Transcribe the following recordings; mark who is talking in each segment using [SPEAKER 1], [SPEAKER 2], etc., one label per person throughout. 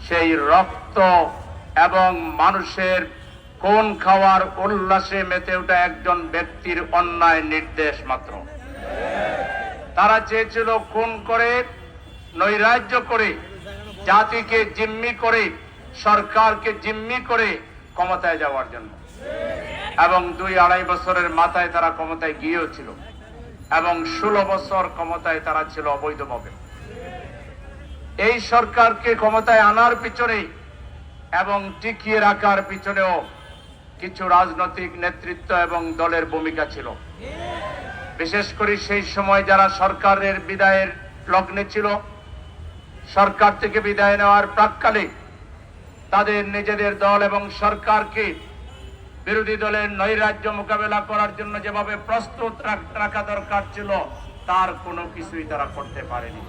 [SPEAKER 1] সেই রক্ত এবং মানুষের খুন খাওয়ার উল্লাসে মেতে ওঠা একজন ব্যক্তির অন্যায় নির্দেশ মাত্র। তারা চেয়েছিল খুন করে, নৈরাজ্য করে, জাতিকে জিম্মি করে, সরকারকে জিম্মি করে ক্ষমতায় যাওয়ার জন্য। এবং 2-2.5 বছরের মাথায় তারা ক্ষমতায় গিয়েও ছিল, এবং 16 বছর ক্ষমতায় তারা ছিল অবৈধভাবে। এই সরকারকে ক্ষমতায় আনার পিছনে এবং টিকিয়ে রাখার পিছনেও কিছু রাজনৈতিক নেতৃত্ব এবং দলের ভূমিকা ছিল। বিশেষ করে সেই সময় যারা সরকারের বিদায়ের লগ্নে ছিল, সরকার থেকে বিদায় নেওয়ার প্রাক্কালে তাদের নিজেদের দল এবং সরকারকে বিরোধী দলের নৈরাজ্য মোকাবেলা করার জন্য যেভাবে প্রস্তুত রাখা দরকার ছিল, তার কোনো কিছুই তারা করতে পারেনি।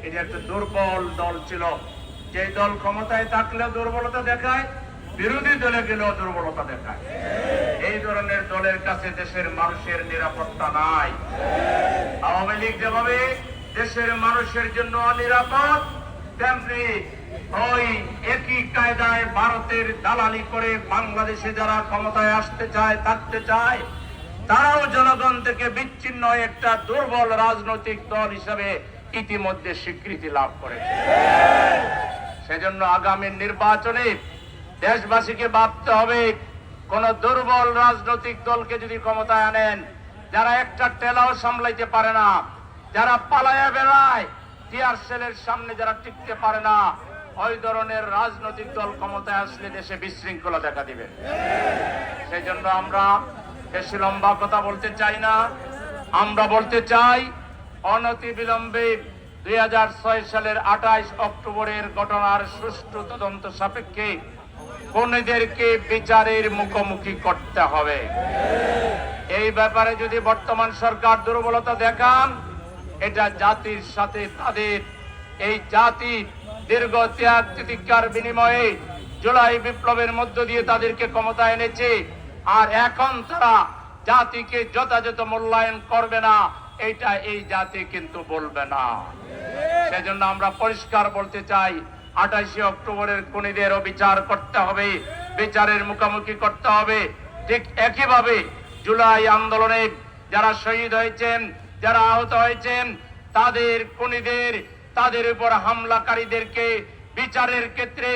[SPEAKER 1] এটা একটা দুর্বল দল ছিল, যে দল ক্ষমতায় থাকলেও দুর্বলতা দেখায়, বিরোধী দলে গেলেও দুর্বলতা দেখায়। এই ধরনের দলের কাছে দেশের মানুষের নিরাপত্তা নাই। আওয়ামী লীগ যেভাবে দেশের মানুষের জন্য অনিরাপদ, তেমনি ওই একই কায়দায় ভারতের দালালি করে বাংলাদেশে যারা ক্ষমতায় আসতে চায়, থাকতে চায়, তারাও জনগণ থেকে বিচ্ছিন্ন একটা দুর্বল রাজনৈতিক দল হিসাবে ইতিমধ্যে স্বীকৃতি লাভ করেছে। সেজন্য আগামী নির্বাচনে দেশবাসীকে ভাবতে হবে, কোন দুর্বল রাজনৈতিক দলকে যদি ক্ষমতায় আনেন, যারা একটা টেলাও সামলাইতে পারে না, যারা পালায়া বেড়ায়, টিয়ার সেলের সামনে যারা টিকতে পারে না, ওই ধরনের রাজনৈতিক দল ক্ষমতায় আসলে দেশে বিশৃঙ্খলা দেখা দিবে। সেই জন্য আমরা বেশি লম্বা কথা বলতে চাই না। আমরা বলতে চাই, অনতি বিলম্বে 2006 সালের 28 অক্টোবরের ঘটনার সুষ্ঠু তদন্ত সাপেক্ষে খুনিদেরকে বিচারের মুখোমুখি করতে হবে। এই ব্যাপারে যদি বর্তমান সরকার দুর্বলতা দেখান, এটা জাতির সাথে তাদের, এই জাতি দীর্ঘ ত্যাগ তিতিক্ষার বিনিময়ে জুলাই বিপ্লবের মধ্য দিয়ে তাদেরকে ক্ষমতায় এনেছে, আর এখন তারা জাতিকে যথাযথ মূল্যায়ন করবে না, এটা এই জাতি কিন্তু বলবে না। সেজন্য আমরা পরিষ্কার বলতে চাই, 28 অক্টোবরের খুনিদেরও বিচার করতে হবে, বিচারের মুখোমুখি করতে হবে। ঠিক একইভাবে জুলাই আন্দোলনে যারা শহীদ হয়েছেন, যারা আহত হয়েছেন, তাদের খুনিদের, তাদের উপর হামলাকারীদেরকে বিচারের ক্ষেত্রে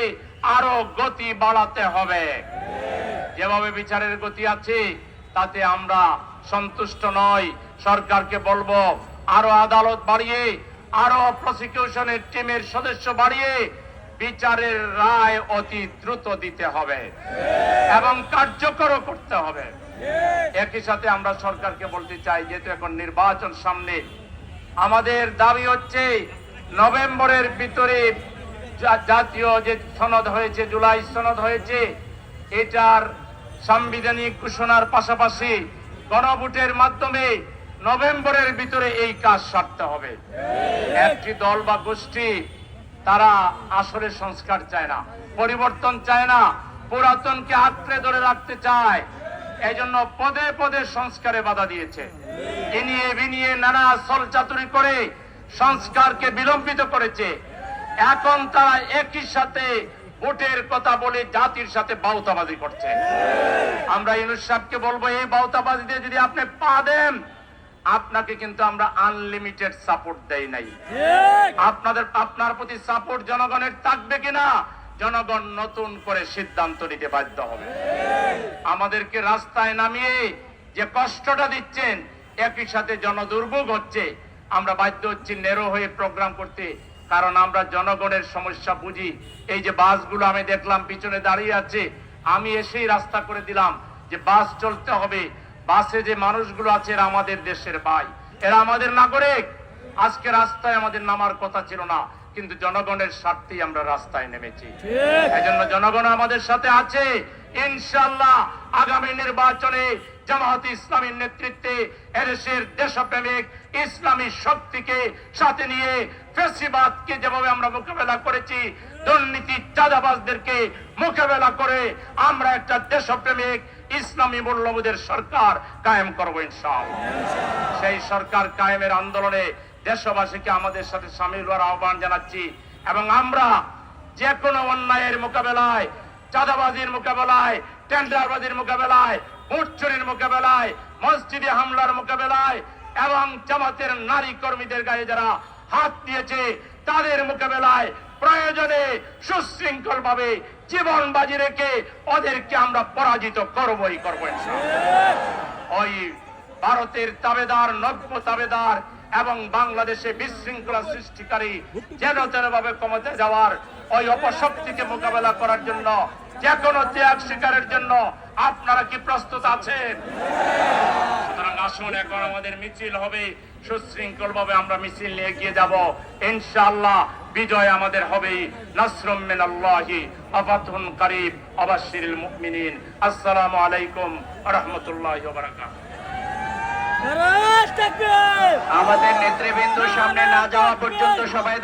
[SPEAKER 1] আরো গতি বাড়াতে হবে। যেভাবে বিচারের গতি আছে তাতে আমরা সন্তুষ্ট নই। সরকারকে বলবো, আরো আদালত বাড়িয়ে, আরো প্রসিকিউশনের টিমের সদস্য বাড়িয়ে বিচারের রায় অতি দ্রুত দিতে হবে এবং কার্যকর করতে হবে। একই সাথে আমরা সরকারকে বলতে চাই, যেহেতু এখন নির্বাচন সামনে, আমাদের দাবি হচ্ছে নভেম্বরের ভিতরে জাতীয় যে সনদ হয়েছে, জুলাই সনদ হয়েছে, এটার সাংবিধানিক ঘোষণার পাশাপাশি গণভোটের মাধ্যমে নভেম্বরের ভিতরে এই কাজ সারতে হবে। একটি দল বা গোষ্ঠী তারা আসলে সংস্কার চায় না, পরিবর্তন চায় না, পুরাতনকে আঁকড়ে ধরে রাখতে চায়। এই জন্য পদে পদে সংস্কারে বাধা দিয়েছে, ইনিয়ে বিনিয়ে নানা ছলচাতুরি করে সংস্কারকে বিলম্বিত করেছে। এখন তারা একই সাথে ভোটের কথা বলে জাতির সাথে বাউতাবাজি করছে। আমরা ইউনূস সাহেবকে বলবো, এই বাউতাবাজিতে যদি আপনি পা দেন, আপনাকে কিন্তু আমরা আনলিমিটেড সাপোর্ট দেই নাই। আপনার প্রতি সাপোর্ট জনগণের থাকবে কিনা, জনগণ নতুন করে সিদ্ধান্ত নিতে বাধ্য হবে। আমাদেরকে রাস্তায় নামিয়ে যে কষ্টটা দিচ্ছেন, একই সাথে জনদুর্ভোগ হচ্ছে, আমরা বাধ্য হচ্ছি নেরো হয়ে প্রোগ্রাম করতে, কারণ আমরা জনগণের সমস্যা বুঝি। এই যে বাসগুলো আমি দেখলাম পিছনে দাঁড়িয়ে আছে, আমি এসেই রাস্তা করে দিলাম যে বাস চলতে হবে। বাসে যে মানুষগুলো আছে, এরা আমাদের দেশের ভাই, এরা আমাদের নাগরিক। আজকে রাস্তায় আমাদের নামার কথা ছিল না, কিন্তু জনগণের স্বার্থেই আমরা রাস্তায় নেমেছি। এজন্য জনগণ আমাদের সাথে আছে। ইনশাআল্লাহ আগামী নির্বাচনে জামায়াতে ইসলামীর নেতৃত্বে এদেশের দেশপ্রেমিক ইসলামী শক্তিকে সাথে নিয়ে ফ্যাসিবাদকে যেভাবে আমরা মোকাবেলা করেছি, দুর্নীতি চাঁদাবাজদেরকে মোকাবেলা করে আমরা একটা দেশপ্রেমিক ইসলামী মূল্যবোধের সরকার কায়েম করবো ইনশাআল্লাহ। সেই সরকার কায়েমের আন্দোলনে দেশবাসীকে আমাদের সাথে সামিল হওয়ার আহ্বান জানাচ্ছি এবং আমরা যে কোনো অন্যায়ের মোকাবেলায়, চাঁদাবাজির মোকাবেলায়, টেন্ডারবাজির মোকাবেলায়, ভোট চুরির মোকাবেলায়, মসজিদে হামলার মোকাবেলায় এবং জামাতের নারী কর্মীদের গায়ে যারা হাত দিয়েছে তাদের মোকাবেলায় প্রয়োজনে সুশৃঙ্খল ভাবে জীবন বাজি রেখে ওদেরকে আমরা পরাজিত করবই করবো ইনশাআল্লাহ। ওই ভারতের তাবেদার, নব্য তাবেদার এবং বাংলাদেশে বিশৃঙ্খলা সৃষ্টিকারী যেন তেন ভাবে ক্ষমতায় যাওয়ার ওই অপশক্তিকে মোকাবেলা করার জন্য যে কোনো ত্যাগ স্বীকারের জন্য আপনারা কি প্রস্তুত আছেন? সুতরাং আসুন, এখন আমাদের মিছিল হবে, সুশৃঙ্খল ভাবে আমরা মিছিল নিয়ে এগিয়ে যাব। ইনশাআল্লাহ বিজয় আমাদের হবে। নাসরুম মিনাল্লাহি ওয়া ফাতহুন কারীব ওয়া বাশশিরিল মুমিনিন। আসসালামু আলাইকুম ওয়া রাহমাতুল্লাহি ওয়া বারাকাতুহু।
[SPEAKER 2] আমাদের নেতৃবৃন্দ সামনে না যাওয়া পর্যন্ত সবাই